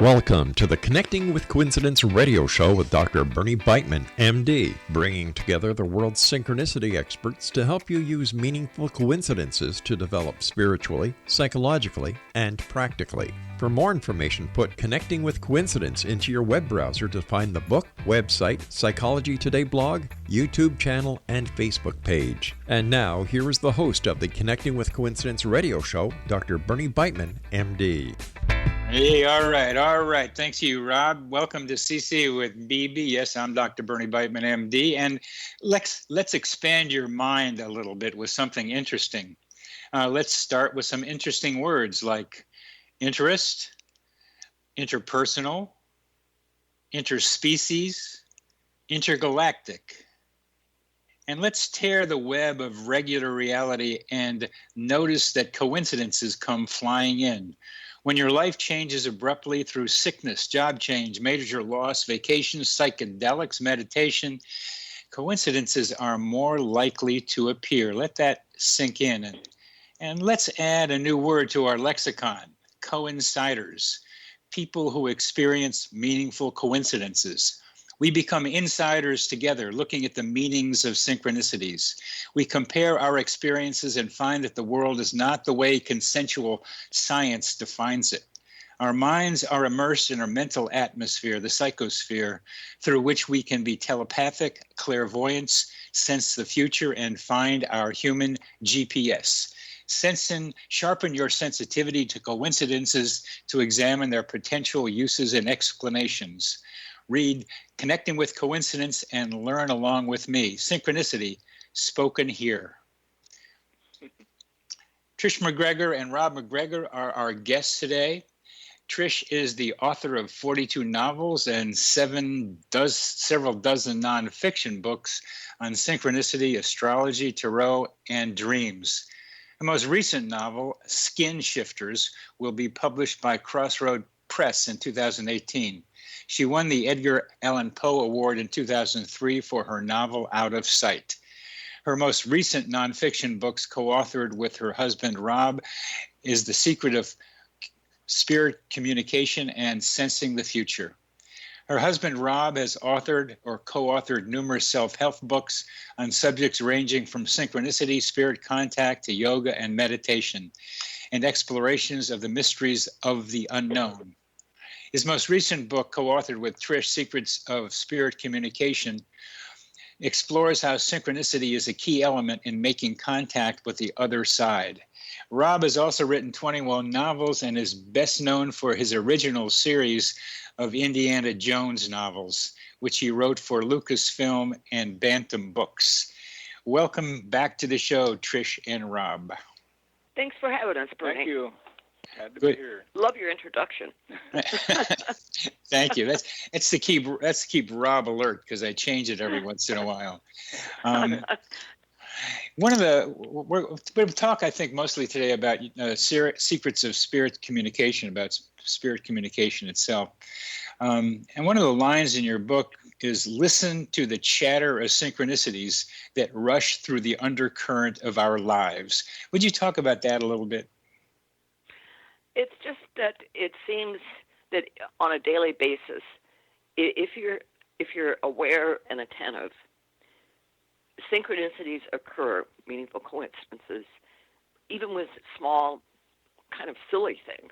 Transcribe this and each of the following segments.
Welcome to the Connecting with Coincidence radio show with Dr. Bernie Beitman, MD, bringing together the world's synchronicity experts to help you use meaningful coincidences to develop spiritually, psychologically, and practically. For more information, put Connecting with Coincidence into your web browser to find the book, website, Psychology Today blog, YouTube channel, and Facebook page. And now, here is the host of the Connecting with Coincidence radio show, Dr. Bernie Beitman, MD. Hey, all right. Thanks you, Rob. Welcome to CC with BB. Yes, I'm Dr. Bernie Beitman, MD, and let's expand your mind a little bit with something interesting. Let's start with some interesting words like interest, interpersonal, interspecies, intergalactic. And let's tear the web of regular reality and notice that coincidences come flying in. When your life changes abruptly through sickness, job change, major loss, vacations, psychedelics, meditation, coincidences are more likely to appear. Let that sink in. And let's add a new word to our lexicon, coinciders, people who experience meaningful coincidences. We become insiders together, looking at the meanings of synchronicities. We compare our experiences and find that the world is not the way consensual science defines it. Our minds are immersed in our mental atmosphere, the psychosphere, through which we can be telepathic, clairvoyance, sense the future, and find our human GPS. Sense and sharpen your sensitivity to coincidences to examine their potential uses and explanations. Read Connecting with Coincidence and learn along with me. Synchronicity, spoken here. Trish MacGregor and Rob MacGregor are our guests today. Trish is the author of 42 novels and several dozen nonfiction books on synchronicity, astrology, tarot, and dreams. The most recent novel, Skin Shifters, will be published by Crossroad Press in 2018. She won the Edgar Allan Poe Award in 2003 for her novel Out of Sight. Her most recent nonfiction books, co-authored with her husband Rob, is The Secret of Spirit Communication and Sensing the Future. Her husband Rob has authored or co-authored numerous self-help books on subjects ranging from synchronicity, spirit contact, to yoga and meditation, and explorations of the mysteries of the unknown. His most recent book, co-authored with Trish, Secrets of Spirit Communication, explores how synchronicity is a key element in making contact with the other side. Rob has also written 21 novels and is best known for his original series of Indiana Jones novels, which he wrote for LucasFilm and Bantam Books. Welcome back to the show, Trish and Rob. Thanks for having us, Bernie. Thank you. Glad to Good. be here. Love your introduction. Thank you. That's to keep Rob alert, because I change it every once in a while. We'll talk, I think, mostly today about secrets of spirit communication, about spirit communication itself. And one of the lines in your book is, listen to the chatter of synchronicities that rush through the undercurrent of our lives. Would you talk about that a little bit? It's just that it seems that on a daily basis, if you're aware and attentive, synchronicities occur, meaningful coincidences, even with small, kind of silly things.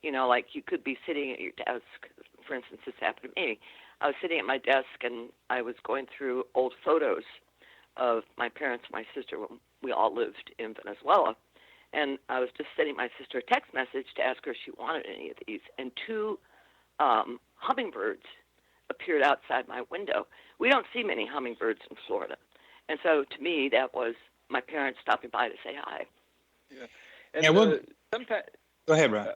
You know, like you could be sitting at your desk. For instance, this happened to me. I was sitting at my desk and I was going through old photos of my parents and my sister when we all lived in Venezuela. And I was just sending my sister a text message to ask her if she wanted any of these. And two hummingbirds appeared outside my window. We don't see many hummingbirds in Florida. And so to me, that was my parents stopping by to say hi. Yeah. And sometimes, go ahead, Rob.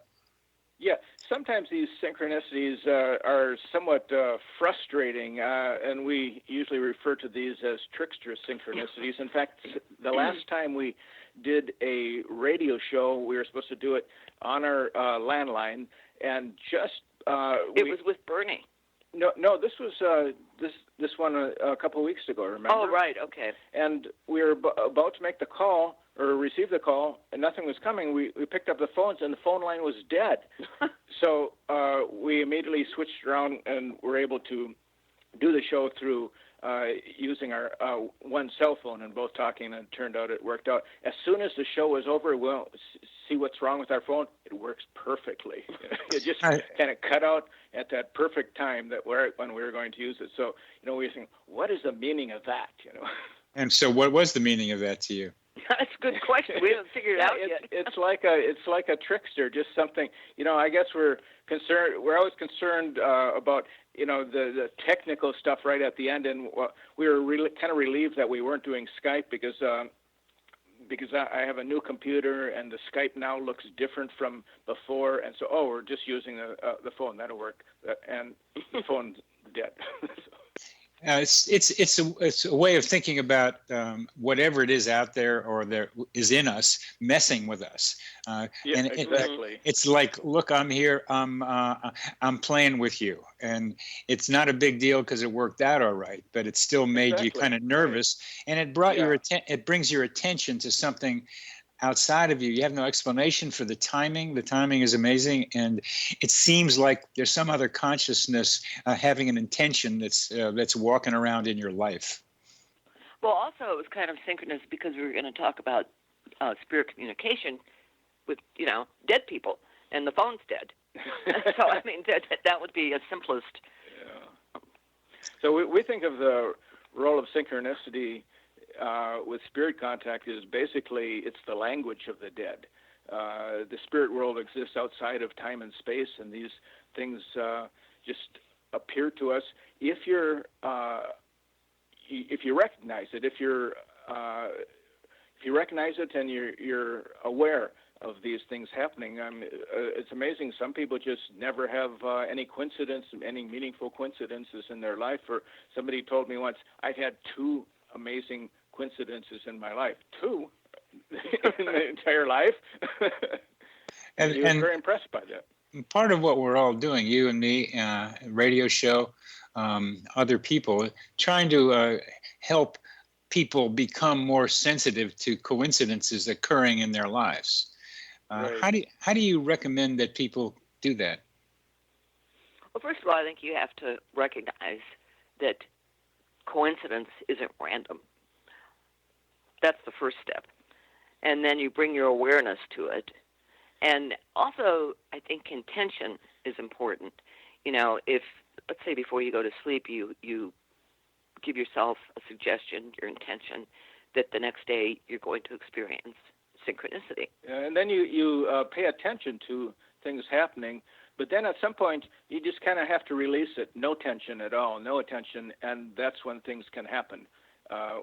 Sometimes these synchronicities are somewhat frustrating, and we usually refer to these as trickster synchronicities. In fact, the last time we did a radio show, we were supposed to do it on our landline, and just it was with Bernie. No, this was this one a couple of weeks ago, remember? Oh, right, okay. And we were about to make the call or receive the call, and nothing was coming. We picked up the phones, and the phone line was dead. So we immediately switched around and were able to do the show through using our one cell phone and both talking, and it turned out it worked out. As soon as the show was over, we'll see what's wrong with our phone. It works perfectly. It just kind of cut out at that perfect time when we were going to use it. So, we were thinking, what is the meaning of that? And so what was the meaning of that to you? That's a good question. We haven't figured it out yet. It's like a trickster, just something. I guess we're always concerned about the technical stuff right at the end, and we were really kind of relieved that we weren't doing Skype because I have a new computer and the Skype now looks different from before, and so we're just using the phone. That'll work, and the phone's dead. It's a way of thinking about whatever it is out there or there is in us messing with us. Exactly. It's like, look, I'm here. I'm playing with you, and it's not a big deal because it worked out all right. But it still made you kind of nervous, and it brought it brings your attention to something outside of you. You have no explanation for the timing. The timing is amazing, and it seems like there's some other consciousness having an intention that's walking around in your life. Well, also it was kind of synchronous because we were going to talk about spirit communication with dead people, and the phone's dead. So I mean that would be a simplest. Yeah. So we think of the role of synchronicity with spirit contact is basically it's the language of the dead. The spirit world exists outside of time and space, and these things just appear to us if you recognize it. If you recognize it and you're aware of these things happening. It's amazing. Some people just never have any meaningful coincidences in their life. Or somebody told me once, I've had 2 amazing coincidences in my life. 2 in the entire life. and he was very impressed by that. Part of what we're all doing, you and me, radio show, other people, trying to help people become more sensitive to coincidences occurring in their lives. Right. How do you recommend that people do that? Well, first of all, I think you have to recognize that coincidence isn't random. That's the first step. And then you bring your awareness to it. And also, I think intention is important. If, let's say, before you go to sleep, you give yourself a suggestion, your intention, that the next day you're going to experience synchronicity. And then you pay attention to things happening, but then at some point you just kind of have to release it. No tension at all, no attention, and that's when things can happen,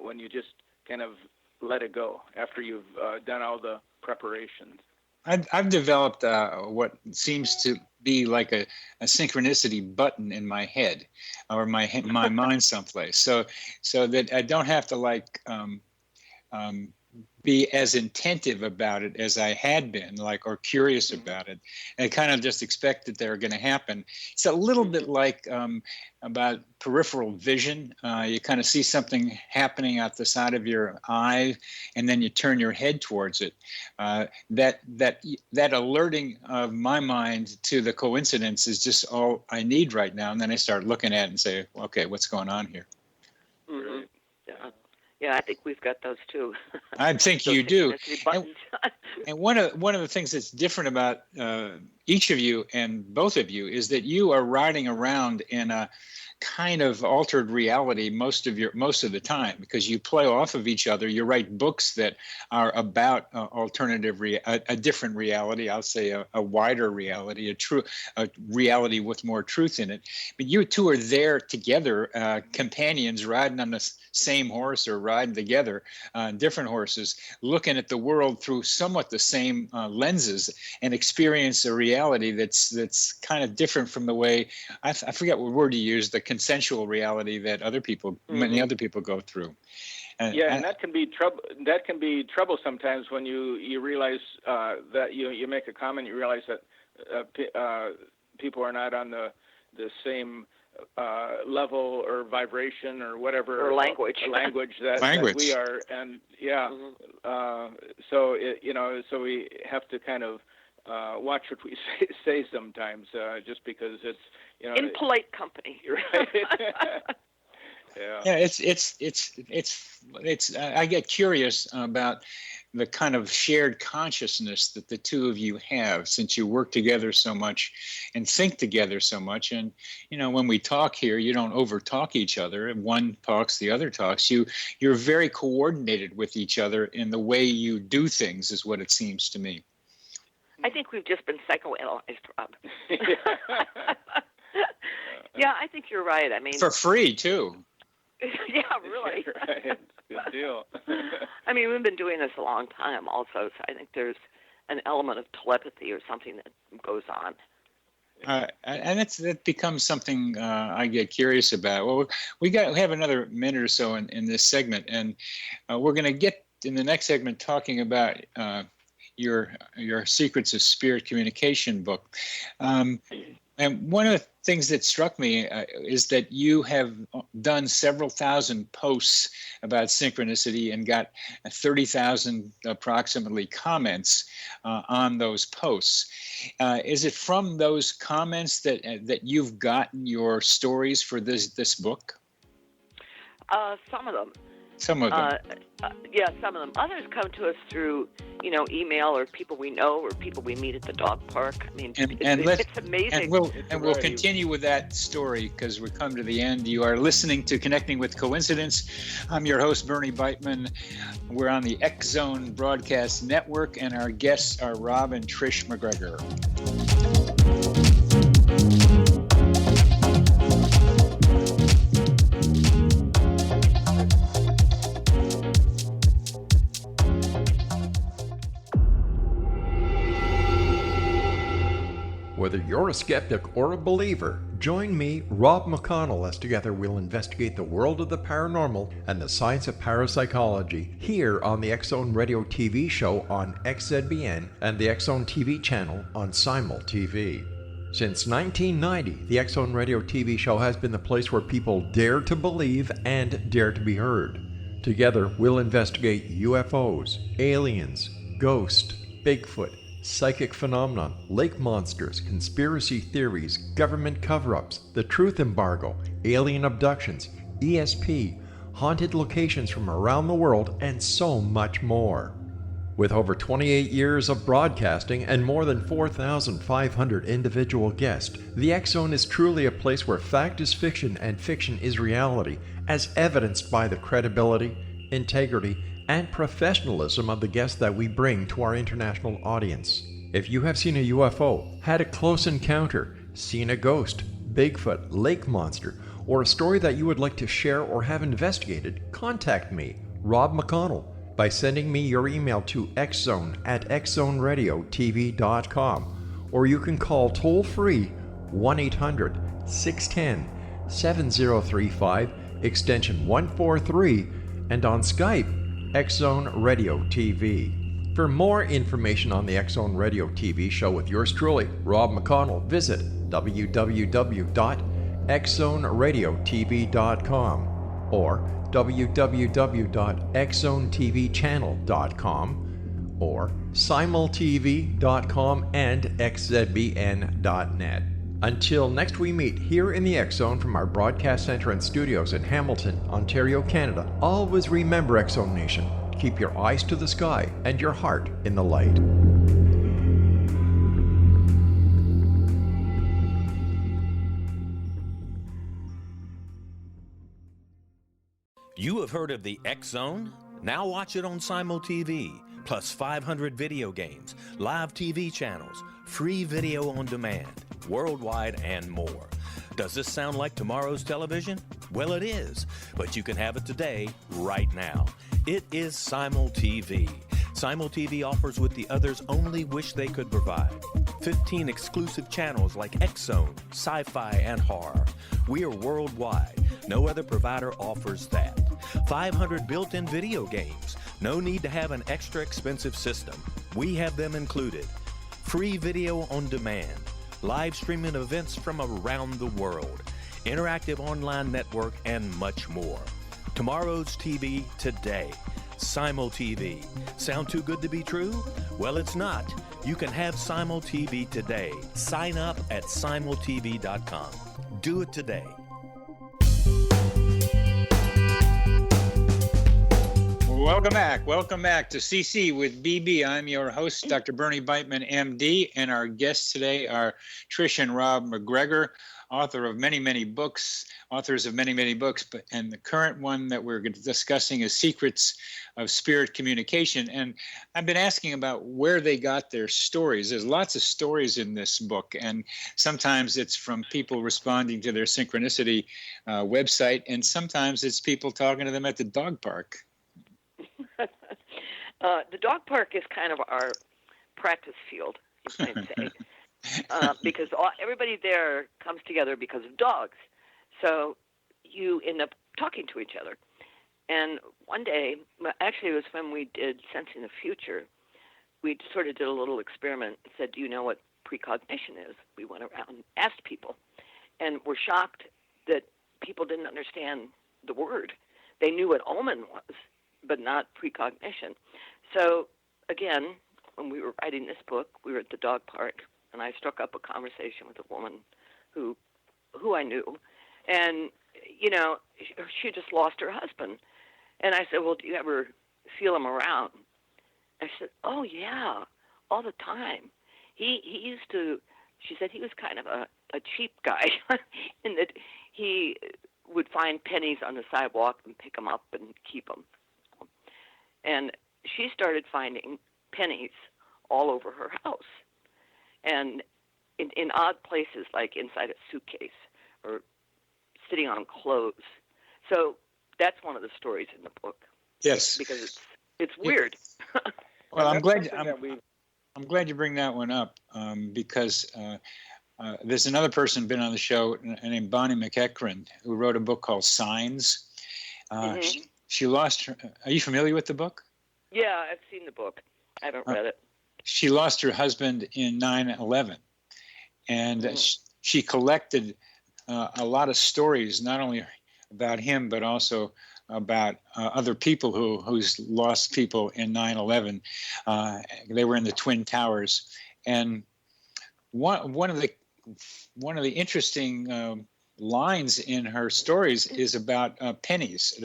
when you just kind of let it go after you've done all the preparations. I've developed what seems to be like a synchronicity button in my head or my mind someplace, so that I don't have to be as attentive about it as I had been, or curious about it, and kind of just expect that they're going to happen. It's a little bit like about peripheral vision. You kind of see something happening out the side of your eye, and then you turn your head towards it. That alerting of my mind to the coincidence is just all I need right now, and then I start looking at it and say, okay, what's going on here? Mm-hmm. Yeah, I think we've got those too. I think you do. And one of the things that's different about each of you and both of you is that you are riding around in a kind of altered reality most of the time, because you play off of each other. You write books that are about a different reality. I'll say a wider reality, a reality with more truth in it. But you two are there together, companions riding on the same horse or riding together, different horses, looking at the world through somewhat the same lenses, and experience a reality that's kind of different from the way I forget what word you used, the consensual reality that many other people go through. And that can be trouble. That can be trouble sometimes when you realize that you make a comment. You realize that people are not on the same level or vibration or whatever, or language that we are, and so so we have to kind of watch what we say sometimes, just because it's in polite company, right? Yeah, it's. I get curious about the kind of shared consciousness that the two of you have, since you work together so much and think together so much. And when we talk here, you don't over talk each other. One talks, the other talks. You're very coordinated with each other in the way you do things, is what it seems to me. I think we've just been psychoanalyzed, Rob. Yeah, I think you're right. I mean, for free too. Yeah, really. Right. Good deal. I mean, we've been doing this a long time also, so I think there's an element of telepathy or something that goes on. And it becomes something I get curious about. Well, we have another minute or so in this segment, and we're going to get in the next segment talking about your Secrets of Spirit Communication book. And one of the things that struck me is that you have done several thousand posts about synchronicity and got 30,000 approximately comments on those posts. Is it from those comments that you've gotten your stories for this book? Some of them. Some of them. Yeah, some of them. Others come to us through, email or people we know or people we meet at the dog park. I mean, it's amazing. And we'll continue with that story because we've come to the end. You are listening to Connecting with Coincidence. I'm your host, Bernie Beitman. We're on the X Zone Broadcast Network, and our guests are Rob and Trish MacGregor. Whether you're a skeptic or a believer, join me, Rob McConnell, as together we'll investigate the world of the paranormal and the science of parapsychology here on the X Zone Radio TV show on XZBN and the X Zone TV channel on Simul TV. Since 1990, the X Zone Radio TV show has been the place where people dare to believe and dare to be heard. Together, we'll investigate UFOs, aliens, ghosts, Bigfoot, psychic phenomenon, lake monsters, conspiracy theories, government cover-ups, the truth embargo, alien abductions, ESP, haunted locations from around the world, and so much more. With over 28 years of broadcasting and more than 4,500 individual guests, the X Zone is truly a place where fact is fiction and fiction is reality, as evidenced by the credibility, integrity, and professionalism of the guests that we bring to our international audience. If you have seen a UFO, had a close encounter, seen a ghost, Bigfoot, lake monster, or a story that you would like to share or have investigated, contact me, Rob McConnell, by sending me your email to xzone@xzoneradiotv.com, or you can call toll-free 1-800-610-7035, extension 143, and on Skype, X Zone Radio TV. For more information on the X Zone Radio TV show with yours truly, Rob McConnell, visit www.xzoneradiotv.com or www.xzonetvchannel.com or simultv.com and xzbn.net. Until next we meet here in the X Zone from our broadcast center and studios in Hamilton, Ontario, Canada, always remember, X Zone Nation, keep your eyes to the sky and your heart in the light. You have heard of the X Zone? Now watch it on Simul TV, plus 500 video games, live TV channels, free video on demand, worldwide, and more. Does this sound like tomorrow's television? Well, it is, but you can have it today, right now. It is Simul TV. Simul TV offers what the others only wish they could provide. 15 exclusive channels like X Zone, sci-fi, and horror. We are worldwide. No other provider offers that. 500 built-in video games. No need to have an extra expensive system. We have them included. Free video on demand. Live streaming events from around the world. interactive online network, and much more. Tomorrow's TV today. Simul TV. Sound too good to be true? Well, it's not. You can have Simul TV today. Sign up at simultv.com. Do it today. Welcome back to CC with BB. I'm your host, Dr. Bernie Beitman, MD, and our guests today are Trish and Rob MacGregor, authors of many, many books, and the current one that we're discussing is Secrets of Spirit Communication. And I've been asking about where they got their stories. There's lots of stories in this book, and sometimes it's from people responding to their Synchronicity website, and sometimes it's people talking to them at the dog park. The dog park is kind of our practice field, you might say, because everybody there comes together because of dogs. So you end up talking to each other. And one day, actually it was when we did Sensing the Future, we sort of did a little experiment and said, do you know what precognition is? We went around and asked people, and were shocked that people didn't understand the word. They knew what omen was, but not precognition. So again, when we were writing this book, we were at the dog park, and I struck up a conversation with a woman who I knew, and she just lost her husband. And I said, well, do you ever feel him around? I said, oh yeah, all the time. He used to. She said he was kind of a cheap guy, in that he would find pennies on the sidewalk and pick them up and keep them. And she started finding pennies all over her house, and in odd places, like inside a suitcase or sitting on clothes. So that's one of the stories in the book. Yes, because it's weird. Well, I'm glad you bring that one up, because there's another person been on the show named Bonnie McEachran, who wrote a book called Signs. She lost her. Are you familiar with the book? Yeah, I've seen the book. I haven't read it. She lost her husband in 9/11, and she collected a lot of stories, not only about him, but also about other people who's lost people in 9/11. They were in the Twin Towers, and one of the interesting lines in her stories is about pennies,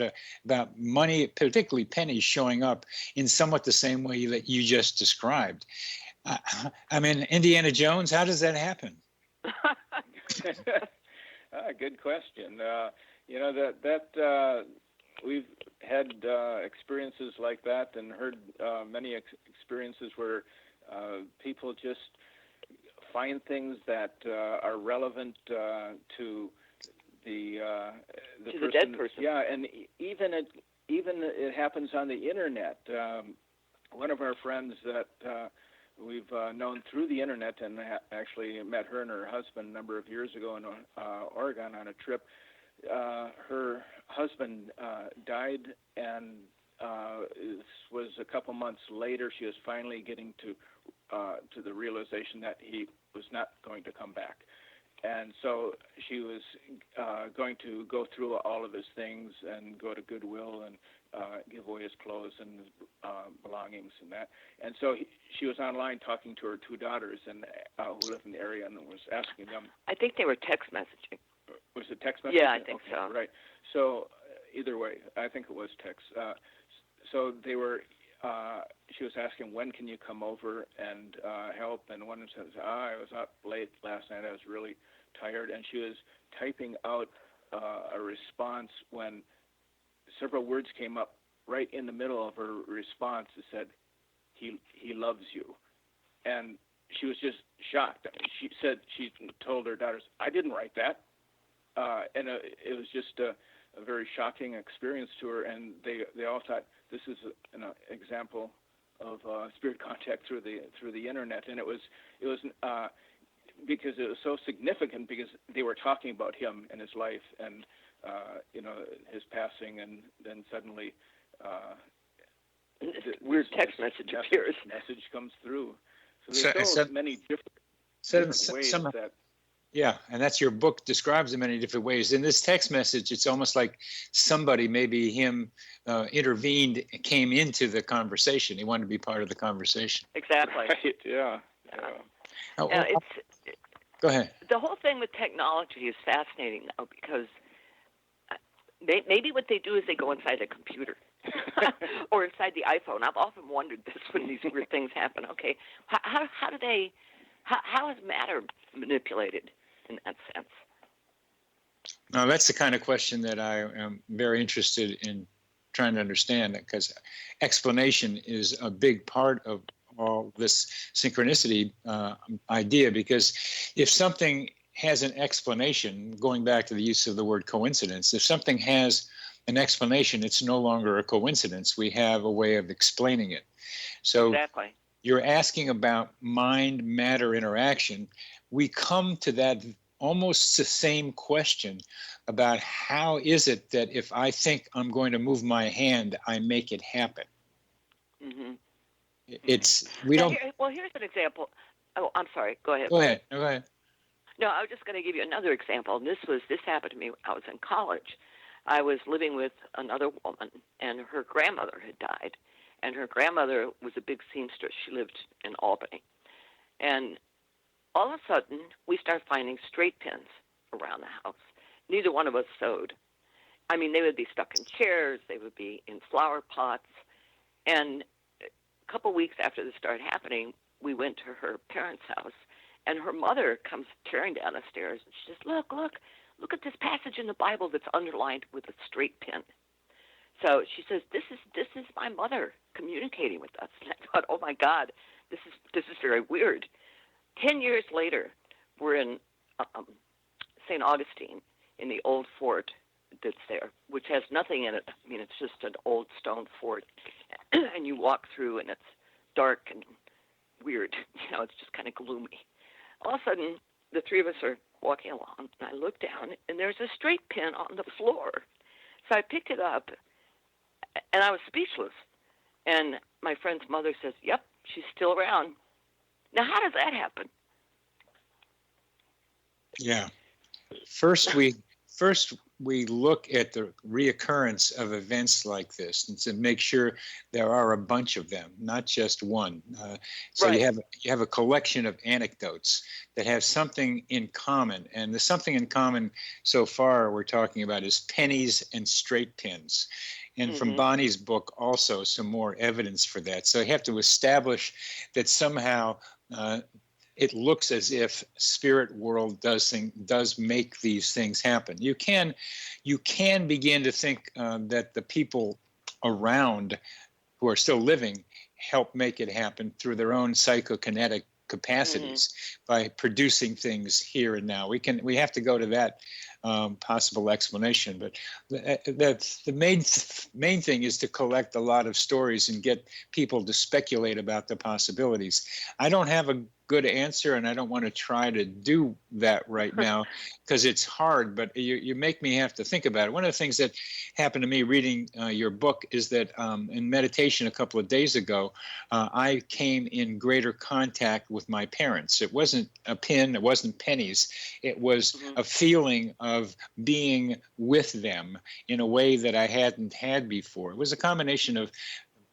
about money, particularly pennies showing up in somewhat the same way that you just described. I mean, Indiana Jones, how does that happen? Good question. We've had experiences like that, and heard many experiences where people just find things that are relevant to the dead person. Yeah, and even it happens on the internet. One of our friends that we've known through the internet, and actually met her and her husband a number of years ago in Oregon on a trip. Her husband died, and it was a couple months later she was finally getting to the realization that he was not going to come back. And so she was going to go through all of his things and go to Goodwill and give away his clothes and his belongings and that. And so she was online talking to her two daughters and who live in the area, and was asking them. I think they were text messaging. Was it text messaging? Yeah, I think so. Right. So either way, I think it was text. So they were. She was asking, when can you come over and help? And one says, I was up late last night. I was really tired. And she was typing out a response when several words came up right in the middle of her response. It said, he loves you. And she was just shocked. She said, she told her daughters, I didn't write that. And it was just a very shocking experience to her. And they all thought, this is an example of spirit contact through the internet, and it was because it was so significant, because they were talking about him and his life and his passing, and then suddenly weird text message appears. Message comes through. So there's so many different ways that. Yeah, and that's your book describes in many different ways. In this text message, it's almost like somebody, maybe him, intervened, came into the conversation. He wanted to be part of the conversation. Exactly. Right, yeah. Oh, go ahead. The whole thing with technology is fascinating, though, because maybe what they do is they go inside a computer or inside the iPhone. I've often wondered this when these weird things happen. Okay, how is matter manipulated in that sense? Now, that's the kind of question that I am very interested in trying to understand, because explanation is a big part of all this synchronicity idea, because if something has an explanation, going back to the use of the word coincidence, if something has an explanation, it's no longer a coincidence. We have a way of explaining it. So exactly. You're asking about mind-matter interaction. We come to that almost the same question about how is it that if I think I'm going to move my hand, I make it happen. Mm-hmm. Here's an example. Oh, I'm sorry. Go ahead. Go ahead. No, go ahead. No, I was just going to give you another example. And this happened to me when I was in college. I was living with another woman, and her grandmother had died. And her grandmother was a big seamstress. She lived in Albany. And all of a sudden, we started finding straight pins around the house. Neither one of us sewed. I mean, they would be stuck in chairs. They would be in flower pots. And a couple weeks after this started happening, we went to her parents' house, and her mother comes tearing down the stairs, and she says, look at this passage in the Bible that's underlined with a straight pin. So she says, this is my mother communicating with us. And I thought, oh my God, this is very weird. 10 years later, we're in St. Augustine in the old fort that's there, which has nothing in it. I mean, it's just an old stone fort. And you walk through, and it's dark and weird. You know, it's just kind of gloomy. All of a sudden, the three of us are walking along, and I look down, and there's a straight pin on the floor. So I picked it up, and I was speechless. And my friend's mother says, yep, she's still around. Now, how does that happen? Yeah. First we look at the reoccurrence of events like this and to make sure there are a bunch of them, not just one. So right. you have a collection of anecdotes that have something in common, and the something in common so far we're talking about is pennies and straight pins. And from Bonnie's book, also some more evidence for that. So you have to establish that somehow it looks as if spirit world does make these things happen. You can begin to think that the people around who are still living help make it happen through their own psychokinetic capacities by producing things here and now. We have to go to that possible explanation, but that's the main thing is to collect a lot of stories and get people to speculate about the possibilities. I don't have a good answer, and I don't want to try to do that right now because it's hard, but you make me have to think about it. One of the things that happened to me reading your book is that in meditation a couple of days ago, I came in greater contact with my parents. It wasn't a pin, it wasn't pennies, it was a feeling of being with them in a way that I hadn't had before. It was a combination of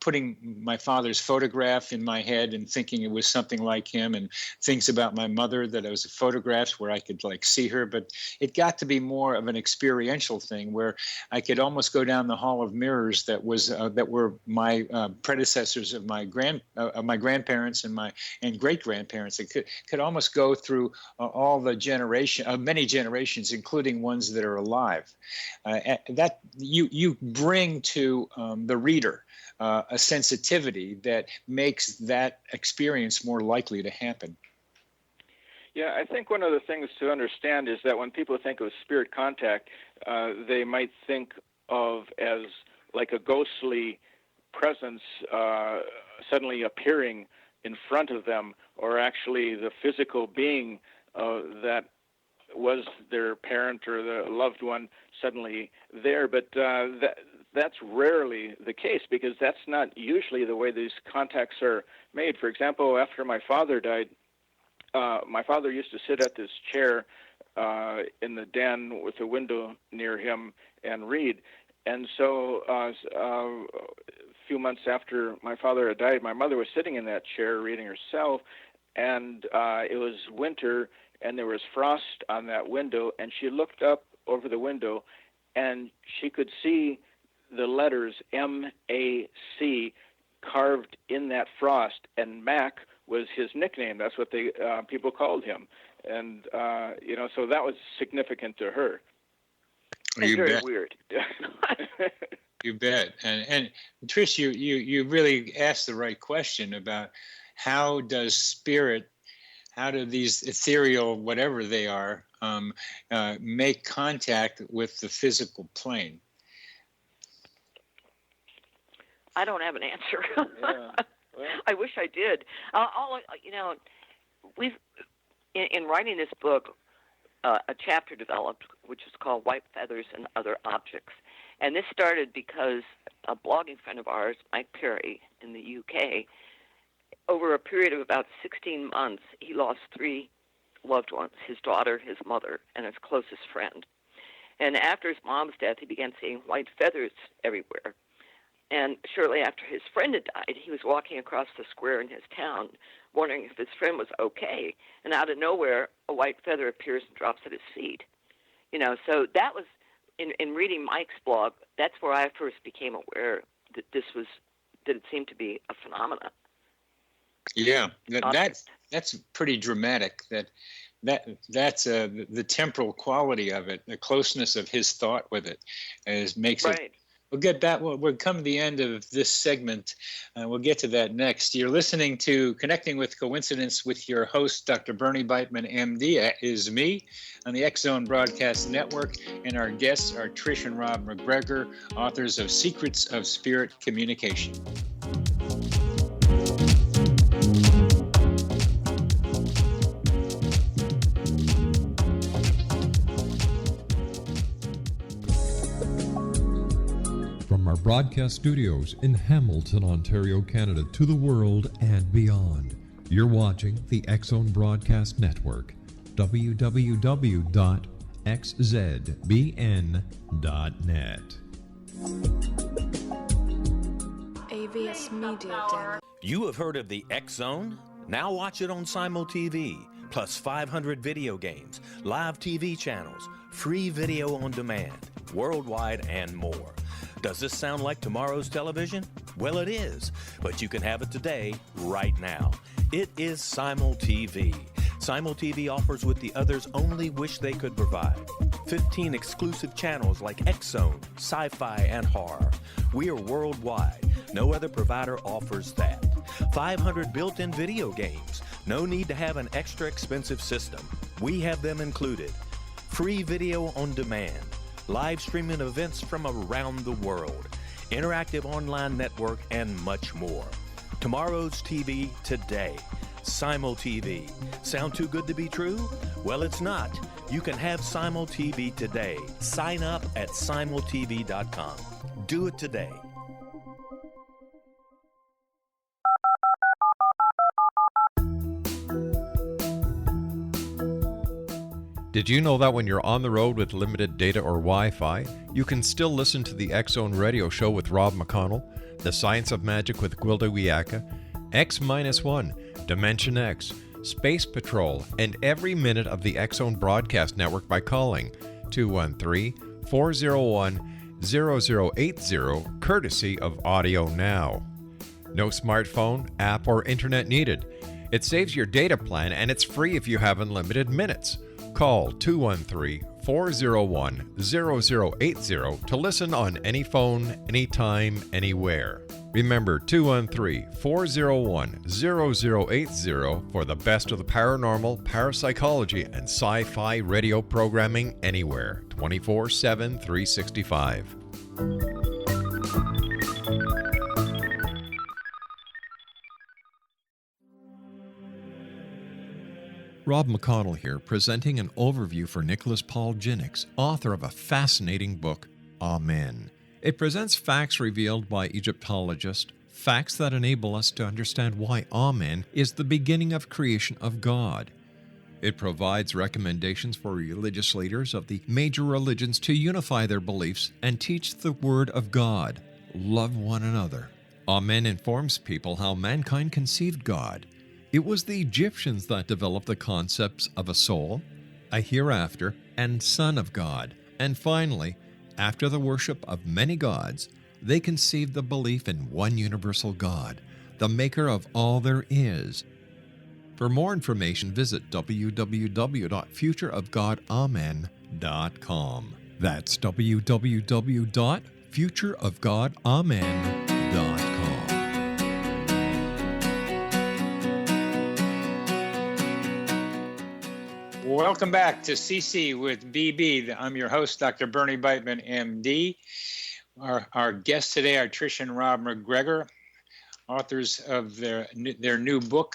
putting my father's photograph in my head and thinking it was something like him, and things about my mother that it was photographs where I could like see her. But it got to be more of an experiential thing where I could almost go down the hall of mirrors that were my predecessors of my grandparents and great grandparents. It could almost go through all the many generations, including ones that are alive. That you bring to the reader a sensitivity that makes that experience more likely to happen. Yeah, I think one of the things to understand is that when people think of spirit contact, they might think of as like a ghostly presence suddenly appearing in front of them, or actually the physical being that was their parent or the loved one suddenly there. But that's rarely the case, because that's not usually the way these contacts are made. For example, after my father died, my father used to sit at this chair in the den with a window near him and read. And so a few months after my father had died, my mother was sitting in that chair reading herself, and it was winter, and there was frost on that window, and she looked up over the window, and she could see the letters M-A-C carved in that frost, and Mac was his nickname. That's what they people called him. And, so that was significant to her. And very weird. You bet. And Trish, you really asked the right question about how do these ethereal, whatever they are, make contact with the physical plane? I don't have an answer. Yeah. Well, I wish I did. We've in writing this book, a chapter developed which is called White Feathers and Other Objects, and this started because a blogging friend of ours, Mike Perry, in the UK, over a period of about 16 months, he lost 3 loved ones: his daughter, his mother, and his closest friend. And after his mom's death, he began seeing white feathers everywhere. And shortly after his friend had died, he was walking across the square in his town, wondering if his friend was okay. And out of nowhere, a white feather appears and drops at his feet. So that was, in reading Mike's blog, that's where I first became aware that that it seemed to be a phenomenon. Yeah, that's pretty dramatic. That's the temporal quality of it, the closeness of his thought with it, makes right. it. We'll get back. We'll come to the end of this segment. We'll get to that next. You're listening to Connecting with Coincidence with your host, Dr. Bernie Beitman, MD. That is me on the X Zone Broadcast Network. And our guests are Trish and Rob MacGregor, authors of Secrets of Spirit Communication. From our broadcast studios in Hamilton, Ontario, Canada, to the world and beyond, you're watching the X Zone Broadcast Network, www.xzbn.net. AVS Media Demo. You have heard of the X Zone? Now watch it on SimulTV, plus 500 video games, live TV channels, free video on demand, worldwide, and more. Does this sound like tomorrow's television? Well, it is, but you can have it today, right now. It is SimulTV. SimulTV offers what the others only wish they could provide. 15 exclusive channels like X-Zone, Sci-Fi, and Horror. We are worldwide. No other provider offers that. 500 built-in video games. No need to have an extra expensive system. We have them included. Free video on demand. Live streaming events from around the world, interactive online network, and much more. Tomorrow's TV today. SimulTV. Sound too good to be true? Well, it's not. You can have SimulTV today. Sign up at simultv.com. Do it today. Did you know that when you're on the road with limited data or Wi-Fi, you can still listen to the X Zone Radio Show with Rob McConnell, The Science of Magic with Gwilda Wiyaka, X-1, Dimension X, Space Patrol, and every minute of the X Zone Broadcast Network by calling 213-401-0080, courtesy of Audio Now. No smartphone, app, or internet needed. It saves your data plan, and it's free if you have unlimited minutes. Call 213-401-0080 to listen on any phone, anytime, anywhere. Remember 213-401-0080 for the best of the paranormal, parapsychology, and sci-fi radio programming anywhere, 24/7, 365. Rob McConnell here, presenting an overview for Nicholas Paul Jennings, author of a fascinating book, Amen. It presents facts revealed by Egyptologists, facts that enable us to understand why Amen is the beginning of creation of God. It provides recommendations for religious leaders of the major religions to unify their beliefs and teach the Word of God. Love one another. Amen informs people how mankind conceived God. It was the Egyptians that developed the concepts of a soul, a hereafter, and Son of God. And finally, after the worship of many gods, they conceived the belief in one universal God, the maker of all there is. For more information, visit www.futureofgodamen.com. That's www.futureofgodamen.com. Welcome back to CC with BB. I'm your host, Dr. Bernie Beitman, MD. Our guests today are Trish and Rob MacGregor, authors of their new book,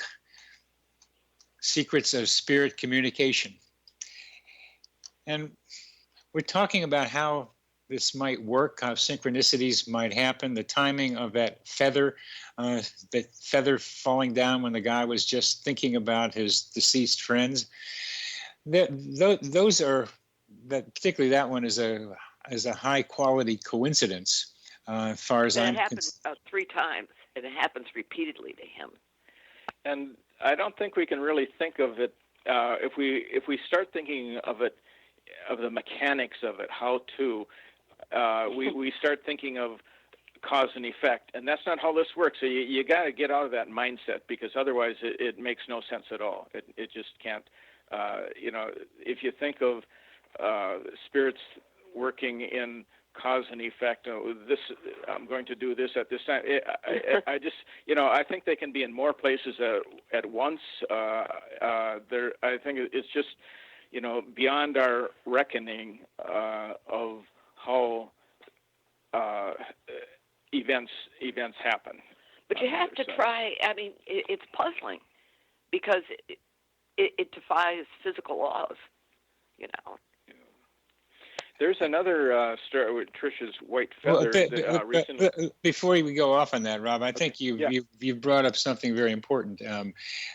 Secrets of Spirit Communication. And we're talking about how this might work, how synchronicities might happen, the timing of that feather falling down when the guy was just thinking about his deceased friends. Those are, particularly that one is a high quality coincidence, as far as I'm concerned. It happens about 3 times, and it happens repeatedly to him. And I don't think we can really think of it if we start thinking of it, of the mechanics of it, how to. We start thinking of cause and effect, and that's not how this works. So you got to get out of that mindset, because otherwise it makes no sense at all. It just can't. If you think of spirits working in cause and effect, this, I'm going to do this at this time. I just, I think they can be in more places at once. I think it's just, beyond our reckoning of how events happen. But you have to try. I mean, it's puzzling because it defies physical laws, There's another story with Trish's white feather. Recently. Before we go off on that, Rob, I think you've brought up something very important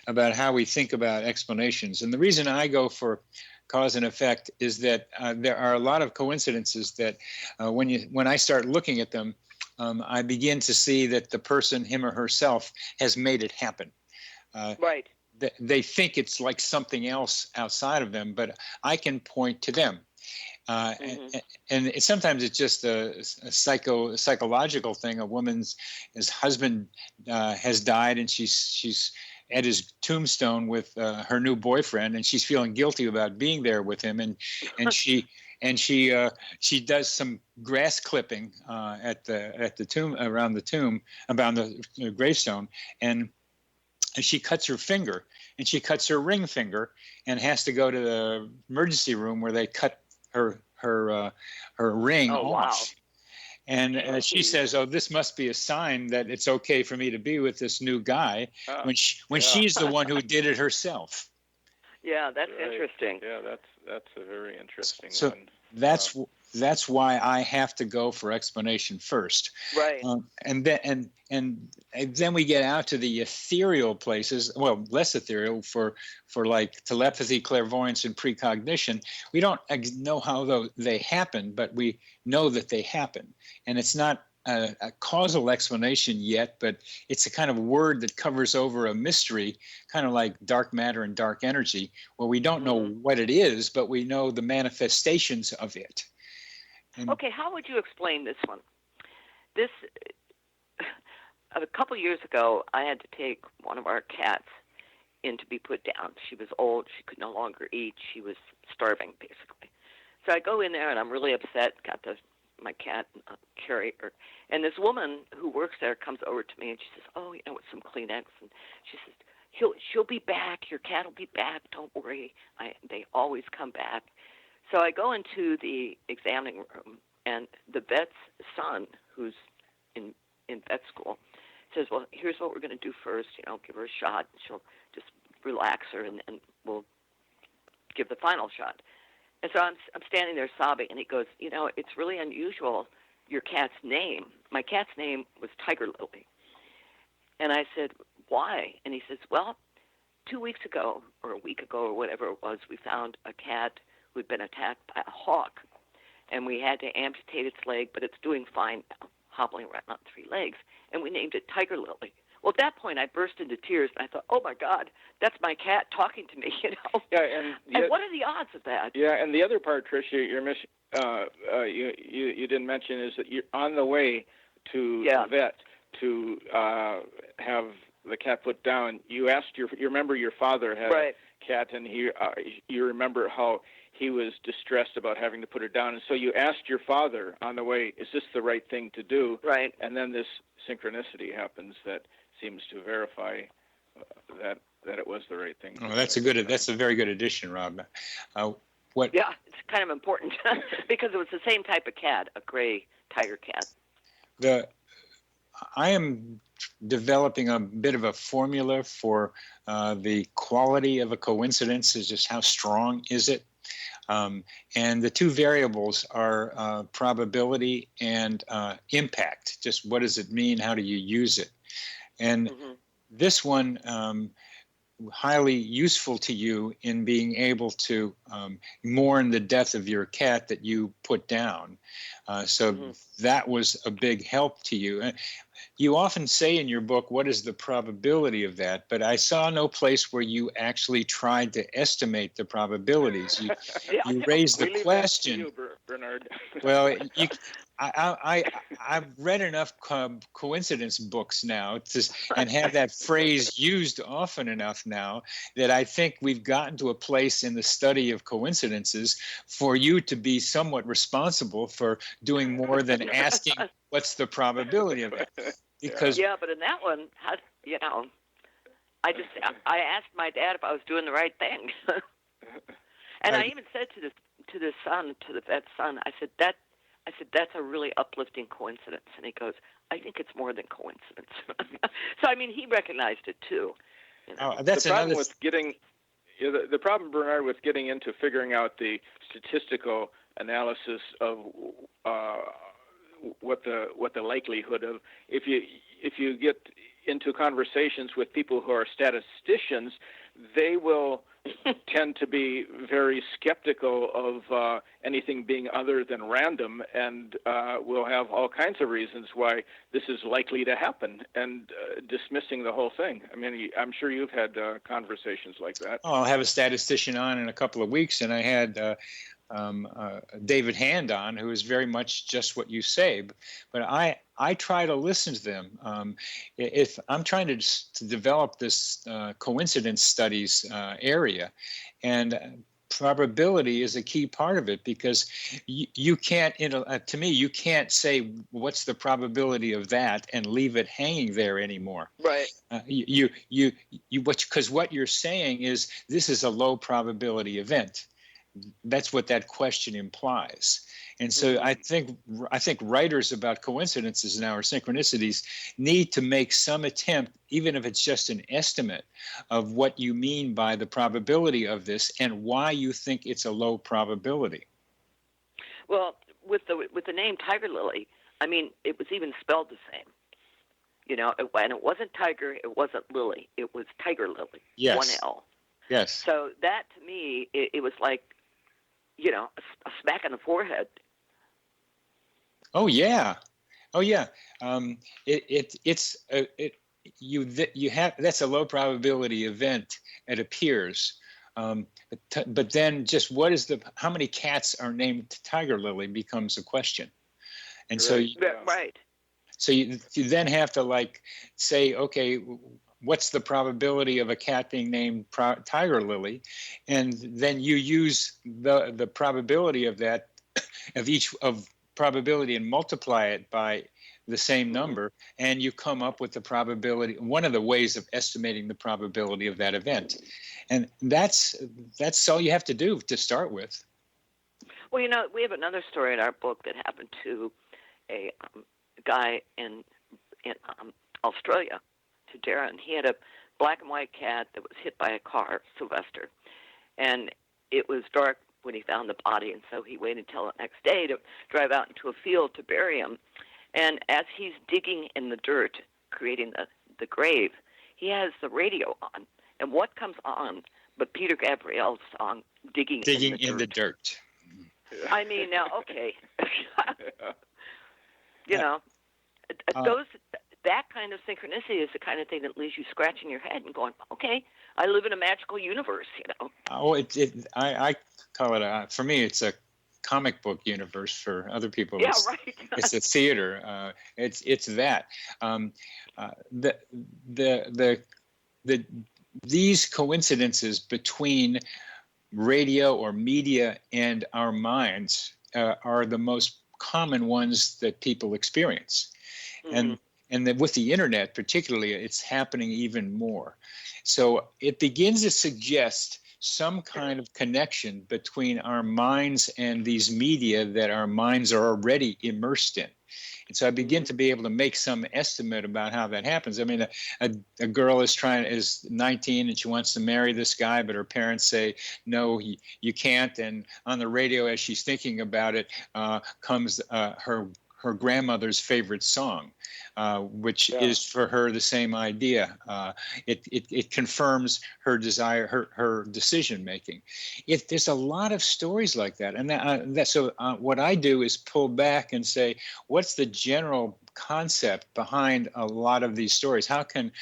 about how we think about explanations. And the reason I go for cause and effect is that there are a lot of coincidences that when I start looking at them, I begin to see that the person, him or herself, has made it happen. Right. They think it's like something else outside of them, but I can point to them. And sometimes it's just a psychological thing. A woman's husband has died, and she's at his tombstone with her new boyfriend, and she's feeling guilty about being there with him, and she does some grass clipping at the tomb, around the tomb, around the gravestone, and she cuts her finger, and she cuts her ring finger, and has to go to the emergency room where they cut her ring off. Wow. And she says, "Oh, this must be a sign that it's okay for me to be with this new guy," when she's the one who did it herself. Yeah, that's right. Interesting. Yeah, that's a very interesting one. That's why I have to go for explanation first. Right. And then we get out to the ethereal places. Well, less ethereal for like telepathy, clairvoyance, and precognition. We don't know how they happen, but we know that they happen. And it's not a causal explanation yet, but it's a kind of word that covers over a mystery, kind of like dark matter and dark energy, where we don't know what it is, but we know the manifestations of it. Okay, how would you explain this one? This, a couple years ago, I had to take one of our cats in to be put down. She was old. She could no longer eat. She was starving, basically. So I go in there, and I'm really upset, got my cat carrier. And this woman who works there comes over to me, and she says, with some Kleenex. And she says, she'll be back. Your cat will be back. Don't worry. They always come back. So I go into the examining room, and the vet's son, who's in vet school, says, "Well, here's what we're going to do first. Give her a shot. She'll just relax her, and we'll give the final shot." And so I'm standing there sobbing, and he goes, "It's really unusual. Your cat's name. My cat's name was Tiger Lily." And I said, "Why?" And he says, "Well, 2 weeks ago, or a week ago, or whatever it was, we found a cat who'd been attacked by a hawk, and we had to amputate its leg, but it's doing fine now, hobbling around on 3 legs, and we named it Tiger Lily. Well, at that point, I burst into tears, and I thought, oh, my God, that's my cat talking to me, you know? Yeah, and what are the odds of that? Yeah, and the other part, Trish, you didn't mention is that you're on the way to the vet to have the cat put down. You asked you remember your father had a cat, and you remember how he was distressed about having to put it down, and so you asked your father on the way, is this the right thing to do? Right. And then this synchronicity happens that seems to verify that it was the right thing. Oh, that's a very good addition, Rob. Yeah, it's kind of important because it was the same type of cat, a gray tiger cat. I am developing a bit of a formula for the quality of a coincidence, is just how strong is it. And the 2 variables are probability and impact. Just what does it mean? How do you use it? And this one, highly useful to you in being able to mourn the death of your cat that you put down. So that was a big help to you. You often say in your book, what is the probability of that? But I saw no place where you actually tried to estimate the probabilities. You raised the question. You, Bernard. Well, I've read enough coincidence books now and have that phrase used often enough now that I think we've gotten to a place in the study of coincidences for you to be somewhat responsible for doing more than asking what's the probability of it. Because but in that one, I asked my dad if I was doing the right thing, and I even said to the vet's son, I said that's a really uplifting coincidence, and he goes, I think it's more than coincidence. So I mean, he recognized it too. You know? That's the problem with getting. The problem, Bernard, with getting into figuring out the statistical analysis of what the likelihood of, if you get into conversations with people who are statisticians, they will tend to be very skeptical of anything being other than random, and will have all kinds of reasons why this is likely to happen, and dismissing the whole thing. I mean, I'm sure you've had conversations like that. I'll have a statistician on in a couple of weeks, and I had David Hand on, who is very much just what you say, but I try to listen to them. If I'm trying to develop this coincidence studies area, and probability is a key part of it, because you can't, to me, you can't say what's the probability of that and leave it hanging there anymore. Right. Because what you're saying is this is a low probability event. That's what that question implies. And so I think writers about coincidences now, or synchronicities, need to make some attempt, even if it's just an estimate, of what you mean by the probability of this and why you think it's a low probability. Well, with the name Tiger Lily, I mean, it was even spelled the same. And it wasn't Tiger, it wasn't Lily, it was Tiger Lily. Yes. 1 L. Yes. So that, to me, it was like, a smack on the forehead. Oh yeah. That's a low probability event. It appears, but then just how many cats are named Tiger Lily becomes a question, and so So you then have to say, okay, what's the probability of a cat being named Tiger Lily? And then you use the probability of that, of probability, and multiply it by the same number, and you come up with the probability, one of the ways of estimating the probability of that event. And that's all you have to do to start with. Well, we have another story in our book that happened to a guy in Australia, to Darren. He had a black and white cat that was hit by a car, Sylvester, and it was dark when he found the body, and so he waited until the next day to drive out into a field to bury him. And as he's digging in the dirt, creating the grave, he has the radio on, And what comes on but Peter Gabriel's song, Digging in the Dirt. I mean, now, okay. That kind of synchronicity is the kind of thing that leaves you scratching your head and going, okay, I live in a magical universe, I call it, for me, it's a comic book universe. For other people, yeah, right. It's a theater. It's that. These coincidences between radio or media and our minds are the most common ones that people experience. Mm-hmm. And that with the internet particularly, it's happening even more. So it begins to suggest some kind of connection between our minds and these media that our minds are already immersed in. And so I begin to be able to make some estimate about how that happens. I mean, a girl is 19 and she wants to marry this guy, but her parents say, no, you can't. And on the radio, as she's thinking about it, comes her grandmother's favorite song, which is for her the same idea. It confirms her desire, her decision making. There's a lot of stories like that, and so what I do is pull back and say, what's the general concept behind a lot of these stories? How can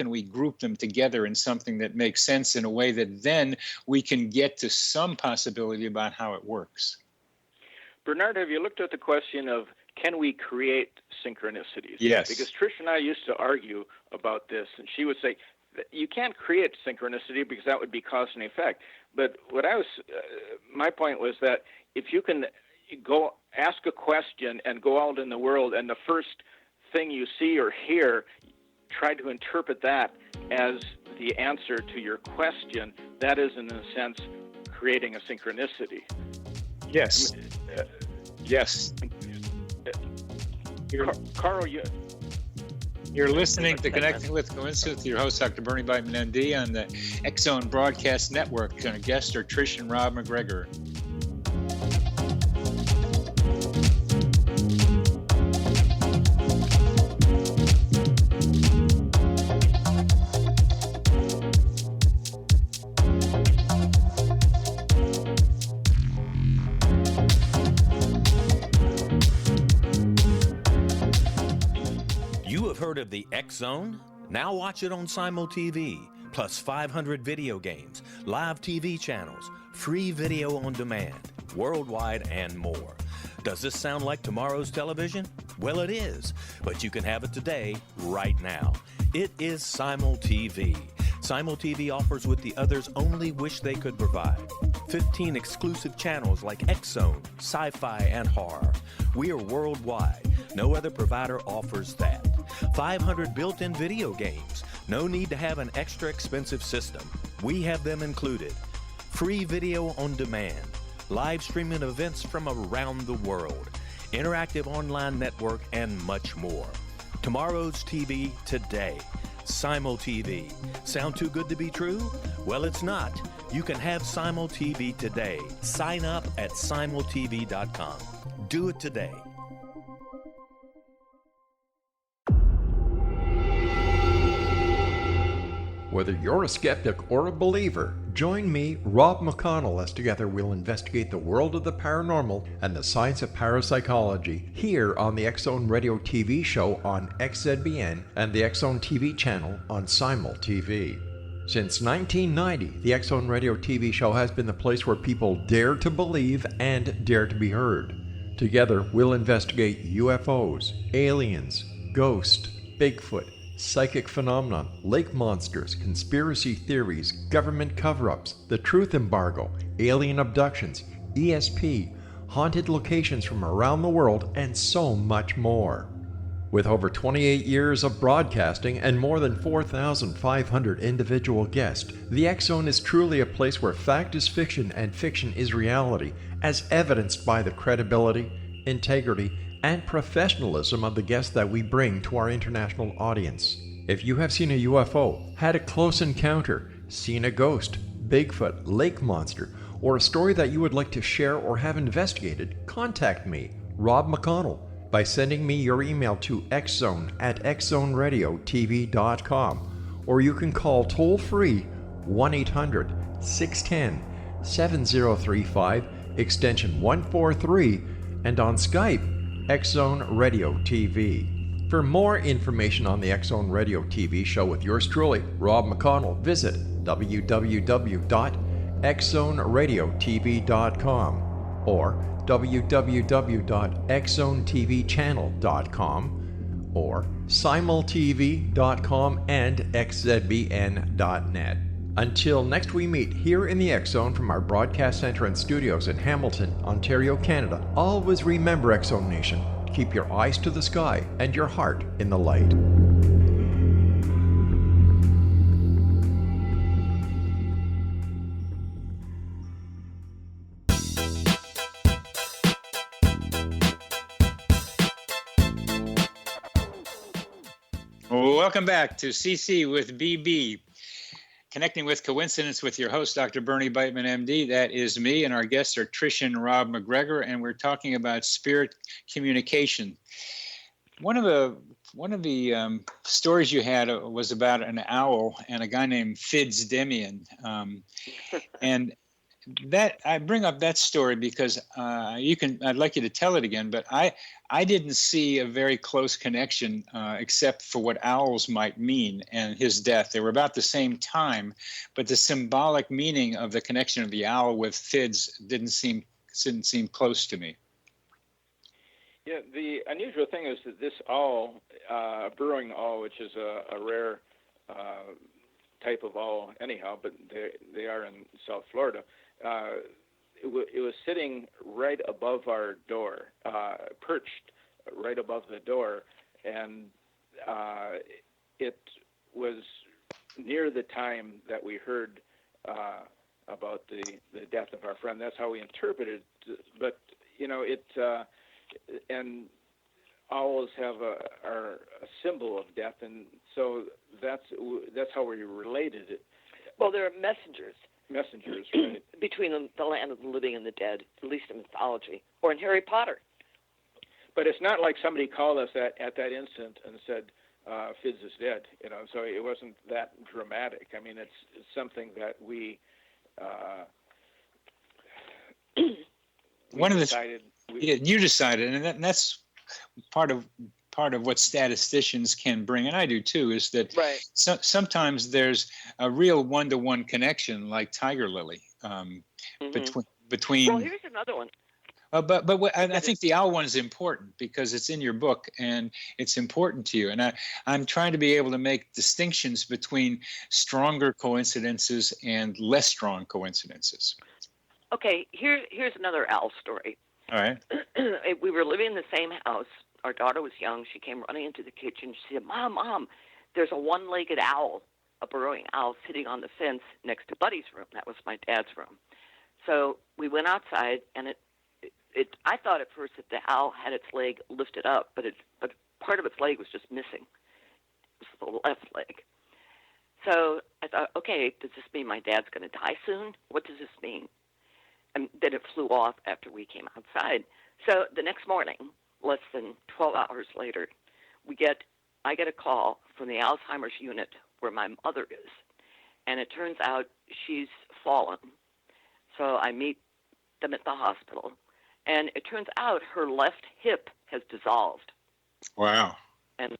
we group them together in something that makes sense in a way that then we can get to some possibility about how it works? Bernard, have you looked at the question of can we create synchronicities? Yes. Because Trish and I used to argue about this, and she would say that you can't create synchronicity because that would be cause and effect. But my point was that if you can go ask a question and go out in the world, and the first thing you see or hear, try to interpret that as the answer to your question, that is, in a sense, creating a synchronicity. Yes. Yes. Carl, you're listening to Connecting with Coincidence with your host, Dr. Bernie Beitman, MD, on the X-Zone Broadcast Network. Our guests are Trish and Rob MacGregor. Heard of the X-Zone? Now watch it on Simul TV, plus 500 video games, live TV channels, free video on demand, worldwide, and more. Does this sound like tomorrow's television? Well, it is, but you can have it today, right now. It is Simul TV. Simul TV offers what the others only wish they could provide. 15 exclusive channels like X-Zone, sci-fi, and horror. We are worldwide. No other provider offers that. 500 built-in video games. No need to have an extra expensive system. We have them included. Free video on demand. Live streaming events from around the world. Interactive online network, and much more. Tomorrow's TV today. Simul TV. Sound too good to be true? Well, it's not. You can have Simul TV today. Sign up at simultv.com. Do it today. Whether you're a skeptic or a believer, join me, Rob McConnell, as together we'll investigate the world of the paranormal and the science of parapsychology here on the X-Zone Radio TV show on XZBN and the X-Zone TV channel on Simul TV. Since 1990, the X-Zone Radio TV show has been the place where people dare to believe and dare to be heard. Together, we'll investigate UFOs, aliens, ghosts, Bigfoot, psychic phenomenon, lake monsters, conspiracy theories, government cover-ups, the truth embargo, alien abductions, ESP, haunted locations from around the world, and so much more. With over 28 years of broadcasting and more than 4,500 individual guests, the X-Zone is truly a place where fact is fiction and fiction is reality, as evidenced by the credibility, integrity, and professionalism of the guests that we bring to our international audience. If you have seen a UFO, had a close encounter, seen a ghost, Bigfoot, lake monster, or a story that you would like to share or have investigated, contact me, Rob McConnell, by sending me your email to xzone@xzoneradiotv.com, or you can call toll-free 1-800-610-7035, extension 143, and on Skype, X-Zone Radio TV. For more information on the X-Zone Radio TV show with yours truly, Rob McConnell, visit www.xzoneradiotv.com or www.xzonetvchannel.com or simultv.com and xzbn.net. Until next we meet here in the X-Zone from our broadcast center and studios in Hamilton, Ontario, Canada, always remember, X-Zone Nation, keep your eyes to the sky and your heart in the light. Welcome back to CC with BB, Connecting with Coincidence with your host, Dr. Bernie Beitman, MD. That is me, and our guests are Trish and Rob MacGregor, and we're talking about spirit communication. One of the stories you had was about an owl and a guy named Fitz Demian, and that I bring up that story because I'd like you to tell it again, but I didn't see a very close connection except for what owls might mean and his death. They were about the same time, but the symbolic meaning of the connection of the owl with Fitz didn't seem close to me. Yeah, the unusual thing is that this owl, burrowing owl, which is a rare type of owl anyhow, but they are in South Florida. It was sitting right above our door, perched right above the door, and it was near the time that we heard about the death of our friend. That's how we interpreted it. But and owls are a symbol of death, and so that's how we related it. Well, they're messengers. Messengers, right? Between the land of the living and the dead, at least in mythology, or in Harry Potter. But it's not like somebody called us at that instant and said, Fitz is dead, so it wasn't that dramatic. I mean, it's something that we decided. You decided, and that's part of what statisticians can bring, and I do too, is that right. Sometimes there's a real one-to-one connection, like Tiger Lily, between. Well, here's another one. But I think the owl one is important because it's in your book and it's important to you. And I'm trying to be able to make distinctions between stronger coincidences and less strong coincidences. Okay, here's another owl story. All right. We were living in the same house. Our daughter was young. She came running into the kitchen. She said, Mom, there's a one-legged owl, a burrowing owl, sitting on the fence next to Buddy's room. That was my dad's room. So we went outside, and I thought at first that the owl had its leg lifted up, but part of its leg was just missing. It was the left leg. So I thought, okay, does this mean my dad's going to die soon? What does this mean? And then it flew off after we came outside. So the next morning, less than 12 hours later, I get a call from the Alzheimer's unit where my mother is. And it turns out she's fallen. So I meet them at the hospital. And it turns out her left hip has dissolved. Wow. And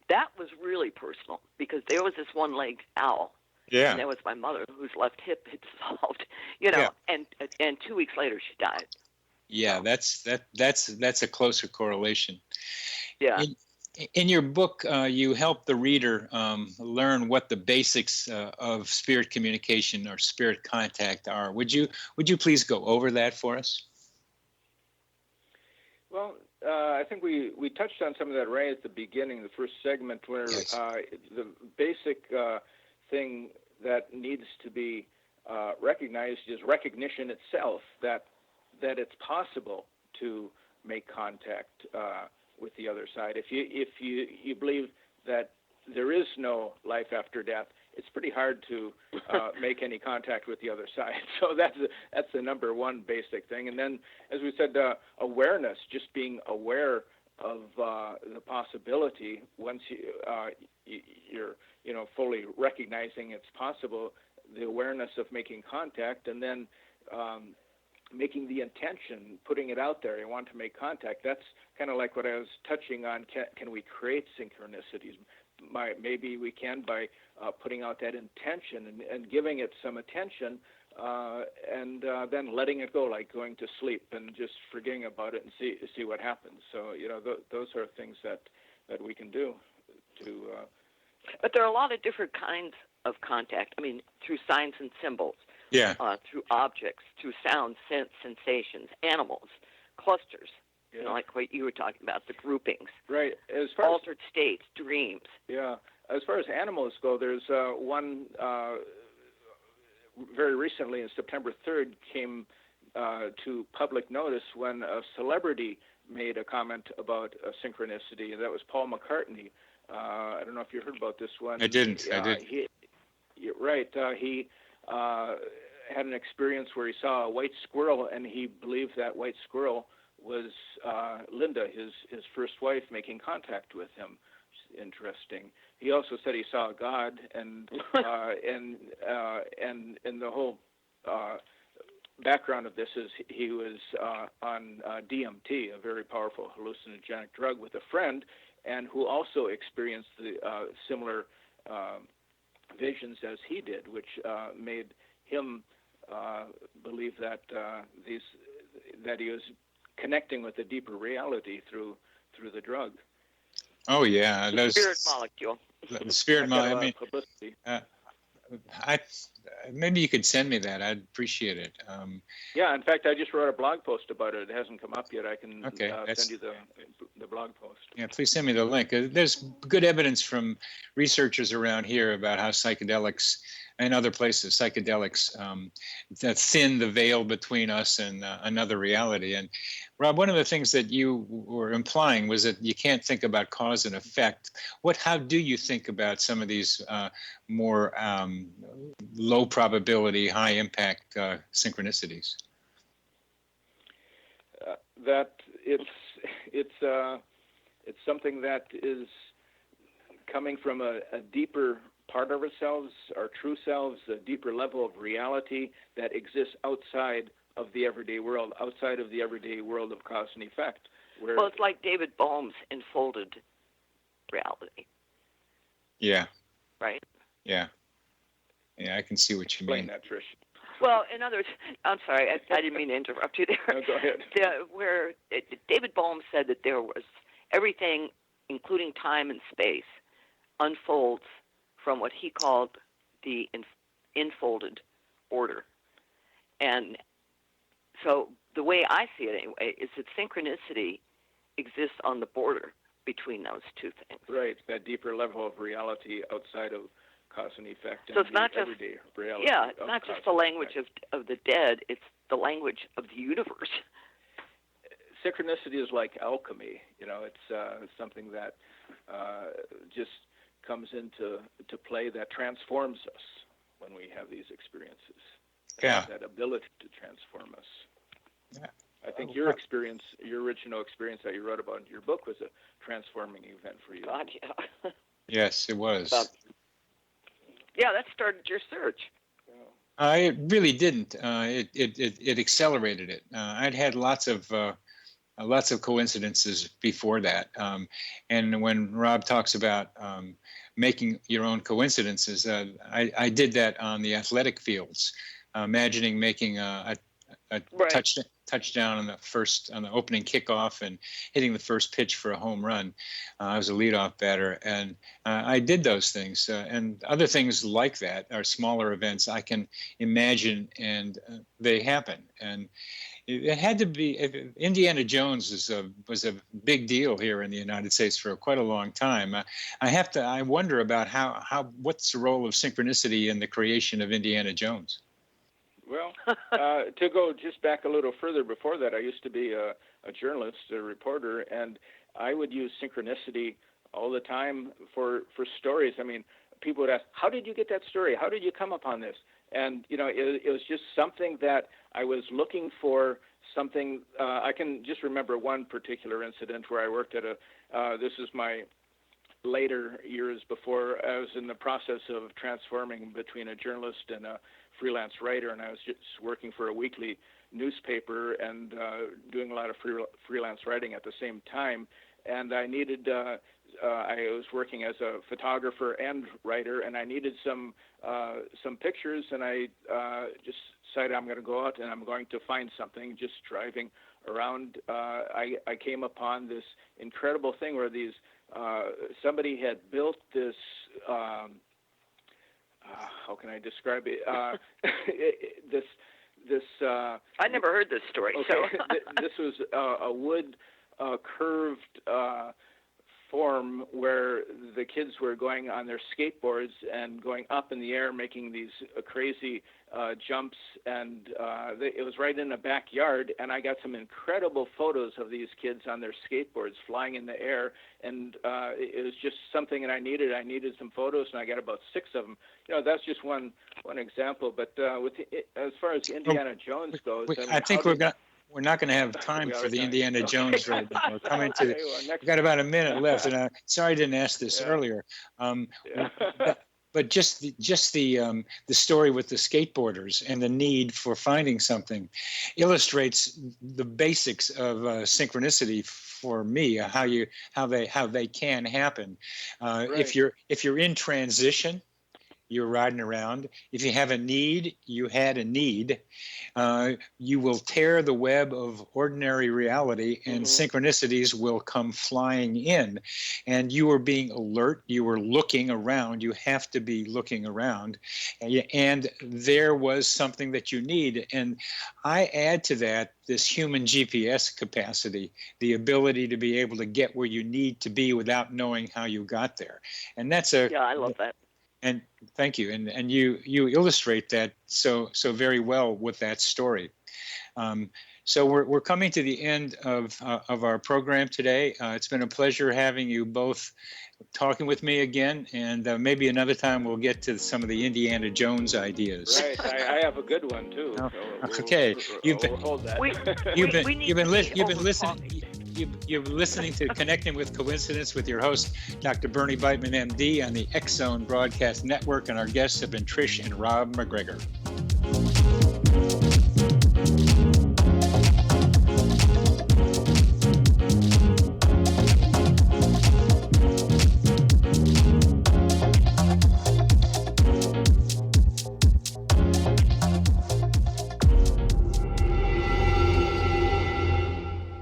that was really personal because there was this one-legged owl. Yeah. And there was my mother whose left hip had dissolved, yeah. And 2 weeks later she died. Yeah, that's a closer correlation. Yeah. In your book, you help the reader learn what the basics of spirit communication or spirit contact are. Would you please go over that for us? Well, I think we touched on some of that right at the beginning, the first segment, where yes. The basic thing that needs to be recognized is recognition itself, that it's possible to make contact with the other side. If you believe that there is no life after death, it's pretty hard to make any contact with the other side. So that's the number one basic thing. And then, as we said, awareness, just being aware of the possibility. Once you're fully recognizing it's possible, the awareness of making contact, and then making the intention, putting it out there. I want to make contact. That's kind of like what I was touching on. Can we create synchronicities? Maybe we can by putting out that intention and giving it some attention, and then letting it go, like going to sleep and just forgetting about it and see what happens. So those are things that we can do to. But there are a lot of different kinds of contact. I mean, through signs and symbols. Yeah. Through objects, through sound, sense, sensations, animals, clusters. Yeah. Like what you were talking about, the groupings. Right. As far altered states, dreams. Yeah. As far as animals go, there's one very recently, on September 3rd, came to public notice when a celebrity made a comment about a synchronicity, and that was Paul McCartney. I don't know if you heard about this one. I didn't. I did. He had an experience where he saw a white squirrel, and he believed that white squirrel was Linda, his first wife, making contact with him. Interesting. He also said he saw God, and the whole background of this is he was on DMT, a very powerful hallucinogenic drug, with a friend, and who also experienced the similar visions as he did, which made him believe that that he was connecting with a deeper reality through the drug. Oh yeah, the spirit molecule. The spirit molecule. I mean, publicity. Maybe you could send me that. I'd appreciate it. Yeah, in fact, I just wrote a blog post about it. It hasn't come up yet. I can send you the blog post. Yeah, please send me the link. There's good evidence from researchers around here about how psychedelics and other places, psychedelics that thin the veil between us and another reality. And Rob, one of the things that you were implying was that you can't think about cause and effect. How do you think about some of these more low probability, high impact synchronicities? That it's something that is coming from a deeper part of ourselves, our true selves, a deeper level of reality that exists outside of the everyday world, outside of the everyday world of cause and effect. Well, it's like David Bohm's enfolded reality. Yeah. Right? Yeah. Yeah, I can see what you mean. Explain that, Trish. Well, in other words, I'm sorry, I didn't mean to interrupt you there. No, go ahead. David Bohm said that there was everything, including time and space, unfolds from what he called the enfolded order. And so the way I see it anyway is that synchronicity exists on the border between those two things. Right, that deeper level of reality outside of cause and effect. So it's not just reality. Yeah, it's not just the language of the dead, it's the language of the universe. Synchronicity is like alchemy. It's something that just comes into play that transforms us when we have these experiences. Yeah. That ability to transform us. Yeah. I think your experience, your original experience that you wrote about in your book was a transforming event for you. God, yeah. Yes, it was. Yeah, that started your search. It really didn't. It accelerated it. I'd had lots of coincidences before that. And when Rob talks about making your own coincidences, I did that on the athletic fields, imagining making a right. touchdown on the opening kickoff and hitting the first pitch for a home run. I was a leadoff batter, and I did those things. And other things like that are smaller events I can imagine, and they happen. And it had to be. Indiana Jones was a big deal here in the United States for quite a long time. I wonder about what's the role of synchronicity in the creation of Indiana Jones? Well, to go just back a little further before that, I used to be a journalist, a reporter, and I would use synchronicity all the time for stories. I mean, people would ask, how did you get that story? How did you come upon this? And, it was just something that I was looking for, something. I can just remember one particular incident where I worked at this is my later years, before I was in the process of transforming between a journalist and a freelance writer, and I was just working for a weekly newspaper and doing a lot of freelance writing at the same time. And I needed, I was working as a photographer and writer, and I needed some pictures, and I just decided I'm going to go out and I'm going to find something. Just driving around, I came upon this incredible thing where these somebody had built this. How can I describe it? This. I never heard this story. Okay. So This was a wood curved form where the kids were going on their skateboards and going up in the air, making these crazy jumps, and it was right in a backyard, and I got some incredible photos of these kids on their skateboards flying in the air, and it was just something that I needed. I needed some photos, and I got about 6 of them. That's just one example, but as far as Indiana Jones goes, I think we're not going to have time for the Indiana Jones right now. We're coming to. We've got about a minute left, and sorry I didn't ask this earlier. But just the story with the skateboarders and the need for finding something illustrates the basics of synchronicity for me. How they can happen. Right. If you're in transition, you're riding around. If you have a need, you had a need. You will tear the web of ordinary reality, and synchronicities will come flying in. And you are being alert. You were looking around. You have to be looking around. And there was something that you need. And I add to that this human GPS capacity, the ability to be able to get where you need to be without knowing how you got there. And that's I love that. And thank you. And you illustrate that so very well with that story. So we're coming to the end of our program today. It's been a pleasure having you both talking with me again, and maybe another time we'll get to some of the Indiana Jones ideas. Right, I have a good one too. Oh, so okay, we'll hold that. You're listening to Connecting with Coincidence with your host, Dr. Bernie Beitman, MD, on the X Zone Broadcast Network, and our guests have been Trish and Rob MacGregor.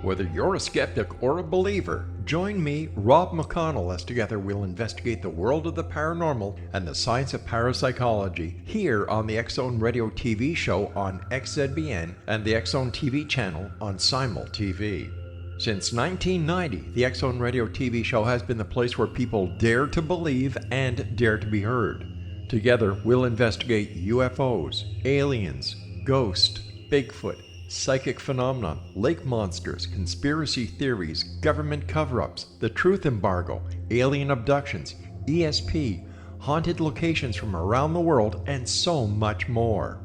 Whether you're a skeptic or a believer, join me, Rob McConnell, as together we'll investigate the world of the paranormal and the science of parapsychology here on the X Zone Radio TV show on XZBN and the X Zone TV channel on Simul TV. Since 1990, the X Zone Radio TV show has been the place where people dare to believe and dare to be heard. Together, we'll investigate UFOs, aliens, ghosts, Bigfoot, psychic phenomena, lake monsters, conspiracy theories, government cover-ups, the truth embargo, alien abductions, ESP, haunted locations from around the world, and so much more.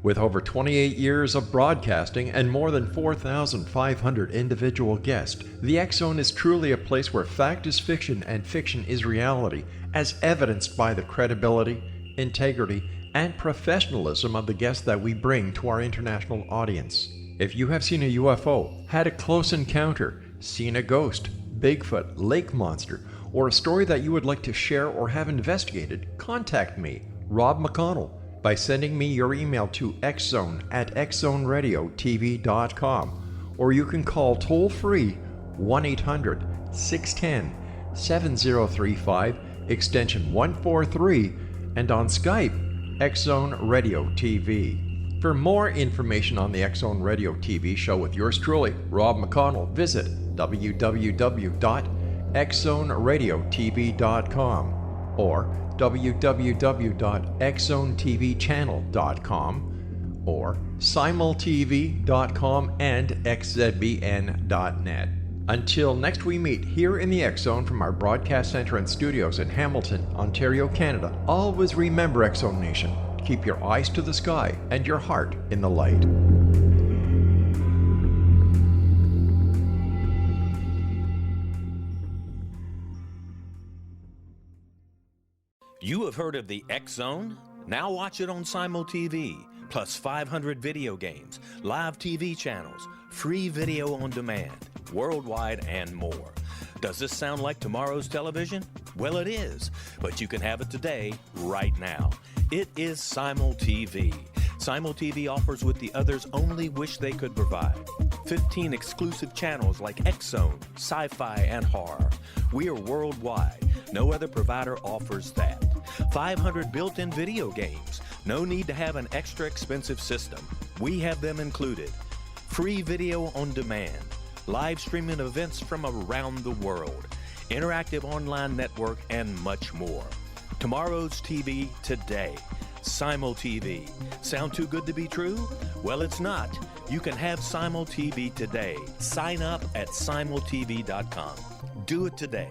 With over 28 years of broadcasting and more than 4,500 individual guests, the X Zone is truly a place where fact is fiction and fiction is reality, as evidenced by the credibility, integrity, and professionalism of the guests that we bring to our international audience. If you have seen a UFO, had a close encounter, seen a ghost, Bigfoot, lake monster, or a story that you would like to share or have investigated, contact me, Rob McConnell, by sending me your email to xzone@xzoneradiotv.com, or you can call toll-free 1-800-610-7035, extension 143, and on Skype, X Zone Radio TV. For more information on the X Zone Radio TV show with yours truly, Rob McConnell, visit www.xzoneradiotv.com or www.xzonetvchannel.com or simultv.com and xzbn.net. Until next we meet here in the X Zone from our broadcast center and studios in Hamilton, Ontario, Canada, always remember, X Zone Nation, keep your eyes to the sky and your heart in the light. have heard of the X Zone? Now watch it on Simul TV, plus 500 video games, live TV channels, free video on demand, worldwide, and more. Does this sound like tomorrow's television? Well, it is, but you can have it today, right now. It is Simul TV. Simul TV offers what the others only wish they could provide. 15 exclusive channels like X-Zone, Sci-Fi, and Horror. We are worldwide. No other provider offers that. 500 built-in video games. No need to have an extra expensive system. We have them included. Free video on demand. Live streaming events from around the world. Interactive online network, and much more. Tomorrow's TV today. Simul TV. Sound too good to be true? Well, it's not. You can have Simul TV today. Sign up at simultv.com. Do it today.